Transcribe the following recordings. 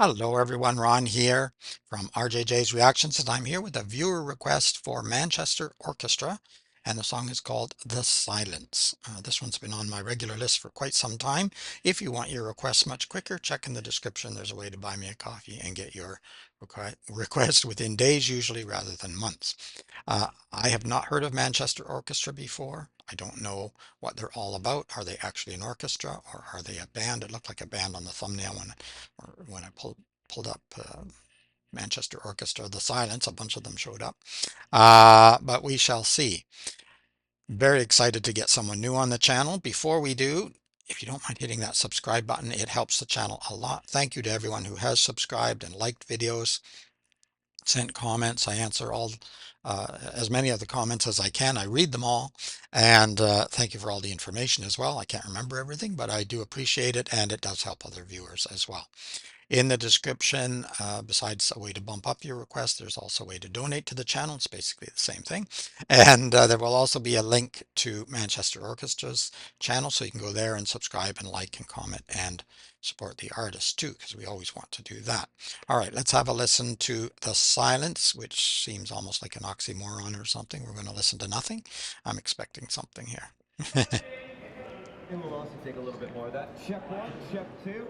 Hello everyone, Ron here from RJJ's Reactions, and I'm here with a viewer request for Manchester Orchestra, and the song is called The Silence. This one's been on my regular list for quite some time. If you want your requests much quicker, check in the description. There's a way to buy me a coffee and get your request within days usually rather than months. I have not heard of Manchester Orchestra before. I don't know what they're all about. Are they actually an orchestra or are they a band? It looked like a band on the thumbnail when I pulled up Manchester Orchestra, The Silence, a bunch of them showed up. But we shall see. Very excited to get someone new on the channel. Before we do, if you don't mind hitting that subscribe button, it helps the channel a lot. Thank you to everyone who has subscribed and liked videos, sent comments. I answer all as many of the comments as I can. I read them all, and thank you for all the information as well. I can't remember everything, but I do appreciate it, and it does help other viewers as well. In the description, besides a way to bump up your request, there's also a way to donate to the channel. It's basically the same thing. And there will also be a link to Manchester Orchestra's channel, so you can go there and subscribe and like and comment and support the artist too, because we always want to do that. All right, let's have a listen to The Silence, which seems almost like an oxymoron or something. We're going to listen to nothing. I'm expecting something here. And we'll also take a little bit more of that. Check one, check two.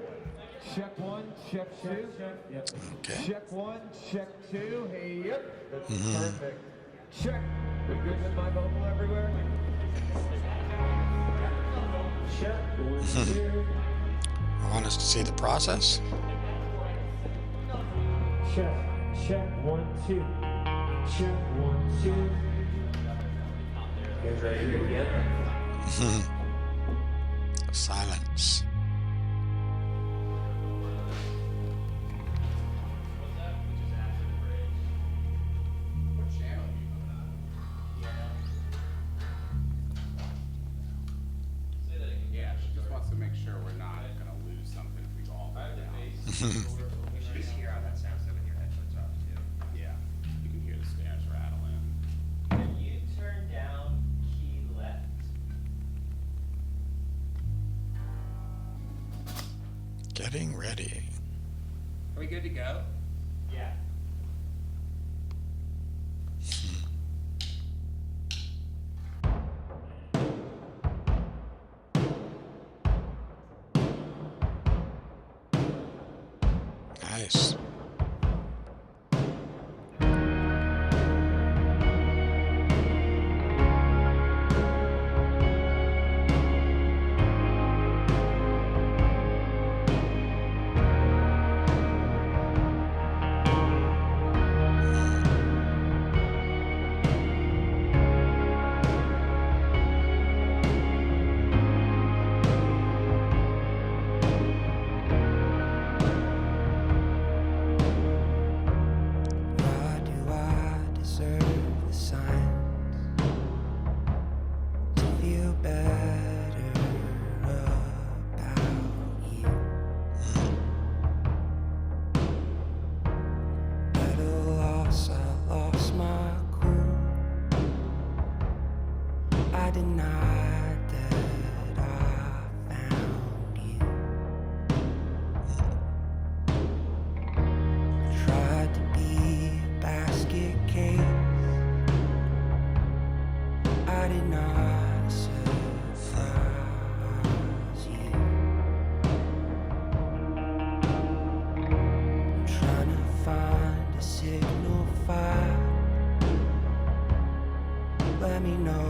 Check one, check two. Yep. Okay. Check one, check two. Hey, yep. That's perfect. Check. We good with my vocal everywhere? Check. One, two. I want us to see the process. Check. Check. 1, 2. Check. 1, 2. You guys ready to begin? Silence. Yeah, she just wants to make sure we're not going to lose something if we go all the way down. You should just hear how that sounds with your headphones on too. Yeah, you can hear the snares rattling. Can you turn down key left? Getting ready. Are we good to go? Yeah. Nice. Denied that I found you. I tried to be a basket case. I did not surprise you. I'm trying to find a signal fire. Let me know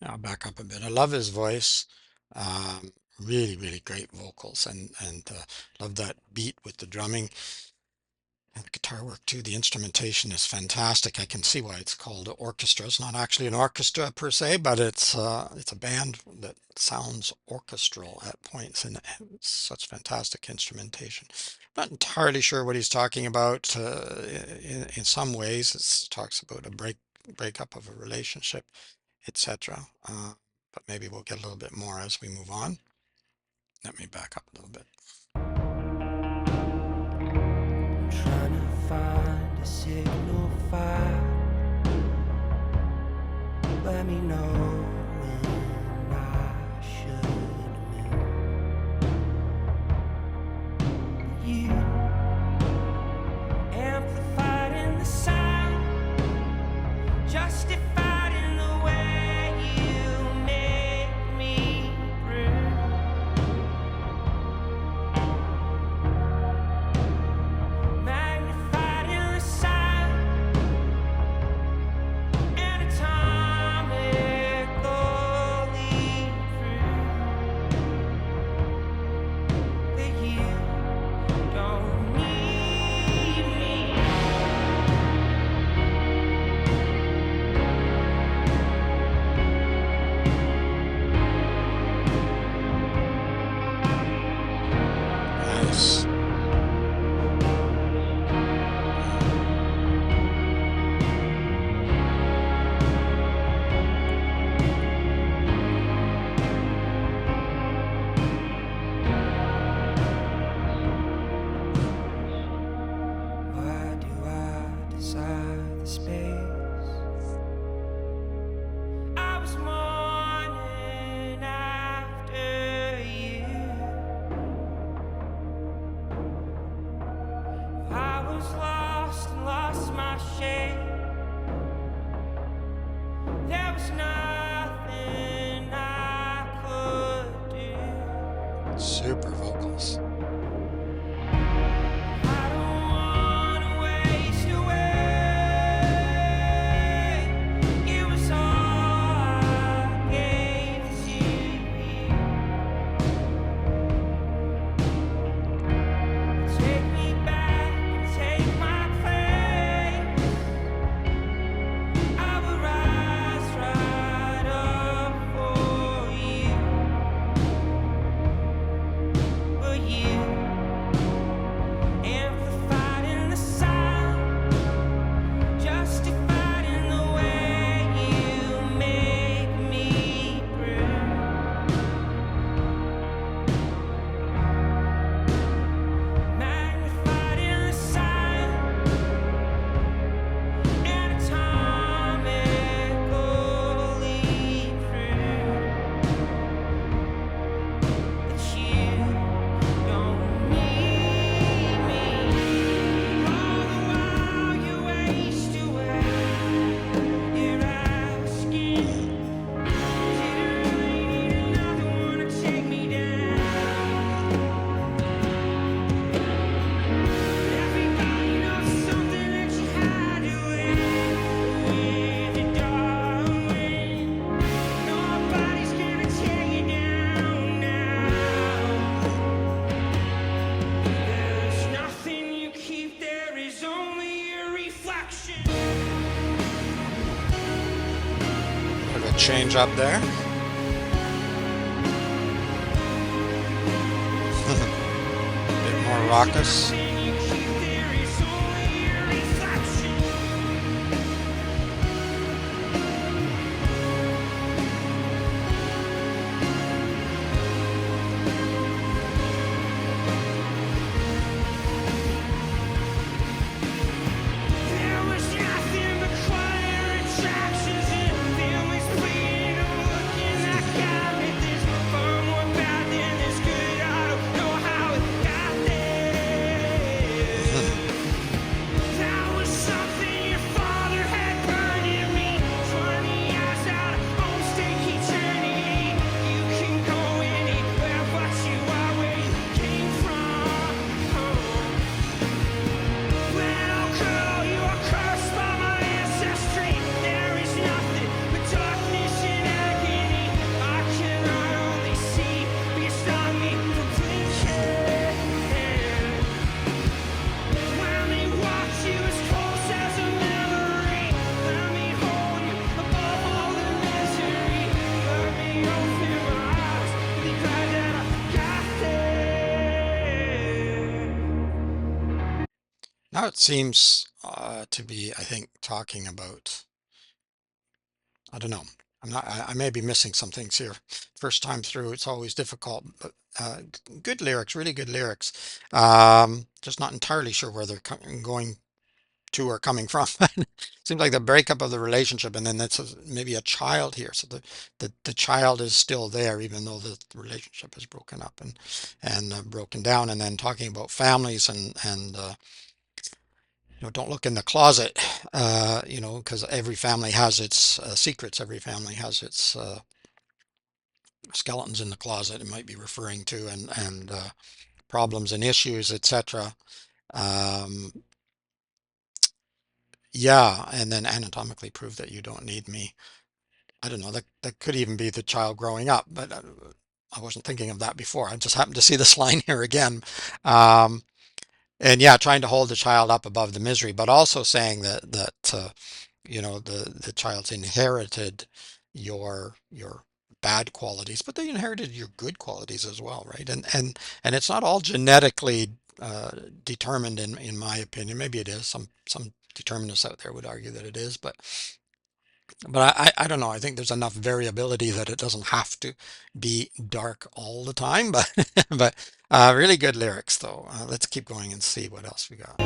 Now back up a bit. I love his voice. Really, really great vocals, and love that beat with the drumming and the guitar work too. The instrumentation is fantastic. I can see why it's called orchestra. It's not actually an orchestra per se, but it's a band that sounds orchestral at points, and such fantastic instrumentation. Not entirely sure what he's talking about. In some ways, it talks about a breakup of a relationship, etc. But maybe we'll get a little bit more as we move on. Let me back up a little bit. I'm trying to find a signal fire. Let me know when I should move. You amplified in the sound, justified in the way you make me breathe. Magnified in the sound, anatomically true. That you don't need me. Nice. Why do I desire the space? I was mourning after you. I was lost and lost my shape. There was nothing I could do. Super vocals. I don't wanna waste away. It was all I gave to you. Take me back and take my place. I will rise right up for you. But you amplified in the sound, justified in the way you make me breathe. Magnified in the sound, anatomically true. That you don't need me. All the while you waste away. You're asking, did I really need another one to take me down? Everybody knows something that you had to with it, darling. Nobody's gonna tear you down now. There's nothing you keep, there is only a reflection. Bit of a change up there. Bit more raucous. Nothing you keep, there is only a reflection. There was nothing but quiet attractions and families bleeding and looking that got me. There's far more bad than there's good. I don't know how it got there. Now it seems to be, I think, talking about, I don't know. I may be missing some things here. First time through, it's always difficult, but good lyrics, really good lyrics. Just not entirely sure where they're going to or coming from. Seems like the breakup of the relationship, and then that's maybe a child here. So the child is still there, even though the relationship is broken up and broken down. And then talking about families and don't look in the closet, because every family has its secrets. Every family has its skeletons in the closet. It might be referring to and problems and issues, etc. Um, yeah, and then anatomically prove that you don't need me. I don't know. That could even be the child growing up, but I wasn't thinking of that before. I just happened to see this line here again. Um, and yeah, trying to hold the child up above the misery, but also saying that the child's inherited your bad qualities, but they inherited your good qualities as well, right? And it's not all genetically determined in my opinion. Maybe it is. Some determinists out there would argue that it is, but I don't know. I think there's enough variability that it doesn't have to be dark all the time. But but really good lyrics though. Let's keep going and see what else we got.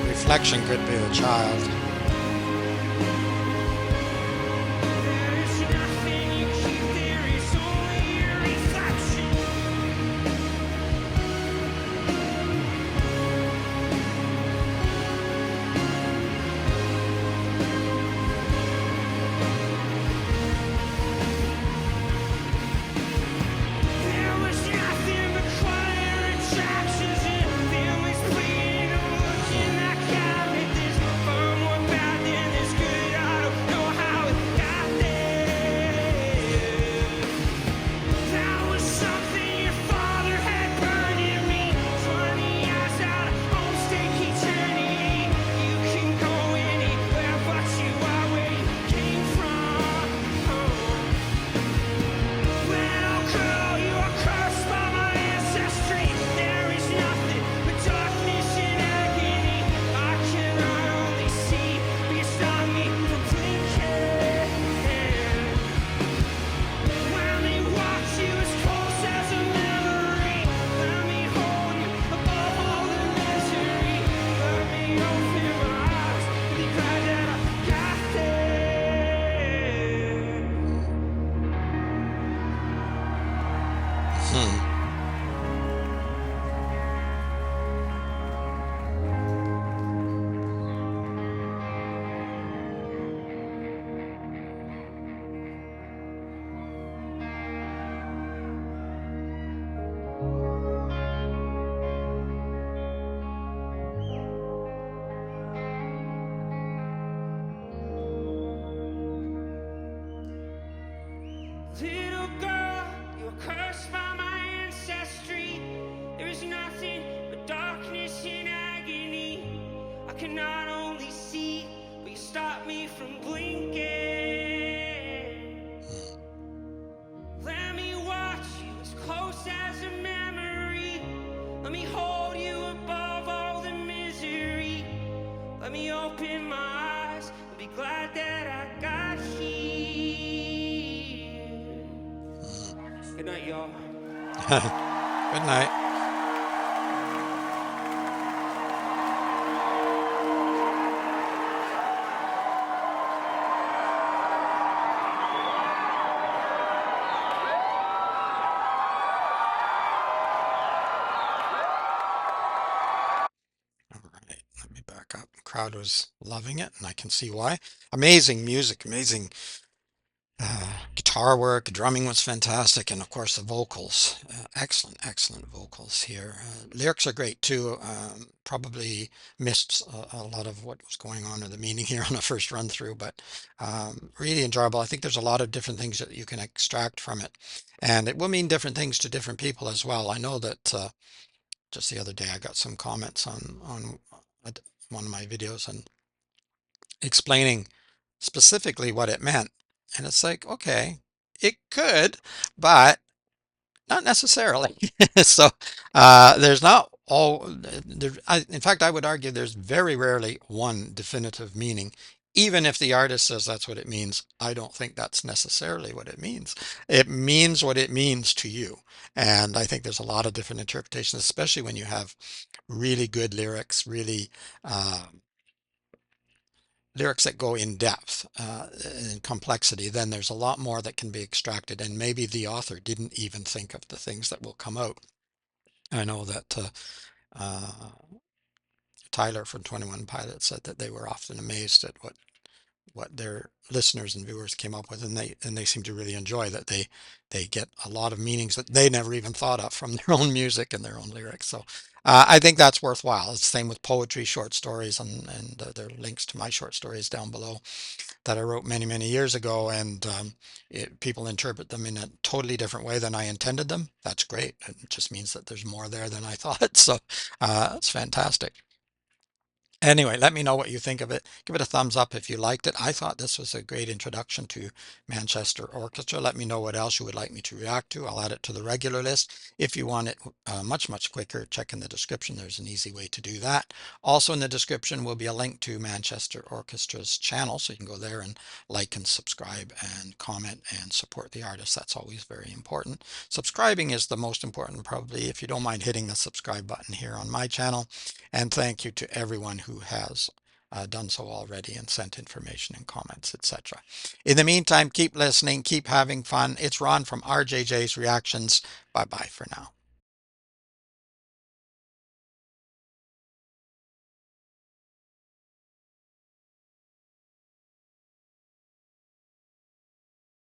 Reflection could be the child. Hmm. Little girl, you were cursed by my ancestry. There is nothing but darkness and agony. I can not only see, but you stop me from blinking. Let me watch you as close as a memory. Let me hold you above all the misery. Let me open my eyes and be glad that I got here. Good night, y'all. Good night. All right, let me back up. The crowd was loving it, and I can see why. Amazing music, amazing Guitar work, drumming was fantastic, and of course the vocals. Excellent, excellent vocals here. Lyrics are great too. Probably missed a lot of what was going on or the meaning here on the first run through, but really enjoyable. I think there's a lot of different things that you can extract from it, and it will mean different things to different people as well. I know that just the other day I got some comments on one of my videos and explaining specifically what it meant. And it's like, okay, it could, but not necessarily. So there's not all there. In fact, I would argue there's very rarely one definitive meaning. Even if the artist says that's what it means, I don't think that's necessarily what it means. It means what it means to you. And I think there's a lot of different interpretations, especially when you have really good lyrics, really uh, lyrics that go in depth in complexity, then there's a lot more that can be extracted. And maybe the author didn't even think of the things that will come out. I know that uh, Tyler from 21 Pilots said that they were often amazed at what their listeners and viewers came up with, and they seem to really enjoy that they get a lot of meanings that they never even thought of from their own music and their own lyrics. So I think that's worthwhile. It's the same with poetry, short stories, and there are links to my short stories down below that I wrote many, many years ago, and people interpret them in a totally different way than I intended them. That's great. It just means that there's more there than I thought. So it's fantastic. Anyway, let me know what you think of it. Give it a thumbs up if you liked it. I thought this was a great introduction to Manchester Orchestra. Let me know what else you would like me to react to. I'll add it to the regular list. If you want it much, much quicker, check in the description. There's an easy way to do that. Also in the description will be a link to Manchester Orchestra's channel, so you can go there and like and subscribe and comment and support the artist. That's always very important. Subscribing is the most important, probably, if you don't mind hitting the subscribe button here on my channel. And thank you to everyone who has done so already and sent information and comments, etc. In the meantime, keep listening, keep having fun. It's Ron from RJJ's Reactions. Bye bye for now.